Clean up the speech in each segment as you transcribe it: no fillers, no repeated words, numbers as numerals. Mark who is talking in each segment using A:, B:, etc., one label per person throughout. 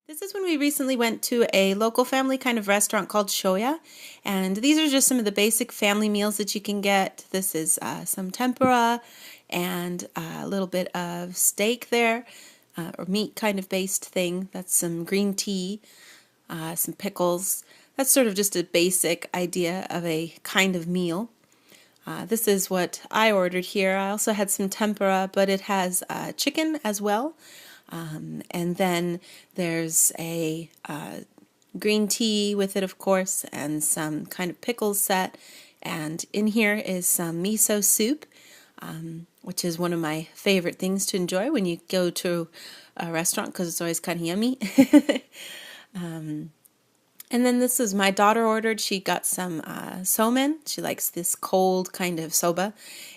A: This is when we recently went to a local family kind of restaurant called Shoya, and these are just some of the basic family meals that you can get. This is some tempura and a little bit of steak there, or meat kind of based thing. That's some green tea, some pickles. That's sort of just a basic idea of a kind of meal. This is what I ordered here. I also had some tempura, but it has chicken as well. And then there's a green tea with it, of course, and some kind of pickles set. And in here is some miso soup, which is one of my favorite things to enjoy when you go to a restaurant because it's always kind of yummy. And then this is my daughter ordered. She got some somen. She likes this cold kind of soba,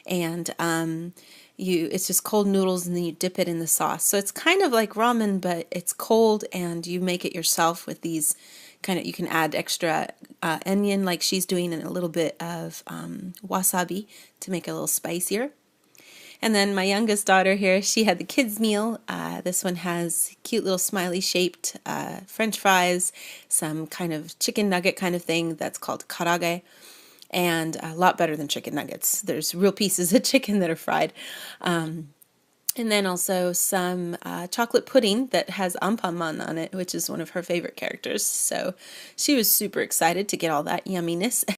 A: and it's just cold noodles, and then you dip it in the sauce. So it's kind of like ramen, but it's cold, and you make it yourself with these kind of. You can add extra onion, like she's doing, and a little bit of wasabi to make it a little spicier. And then my youngest daughter here, she had the kids' meal. This one has cute little smiley shaped French fries, some kind of chicken nugget kind of thing that's called karage, and a lot better than chicken nuggets. There's real pieces of chicken that are fried. And then also some chocolate pudding that has ampaman on it, which is one of her favorite characters. So she was super excited to get all that yumminess.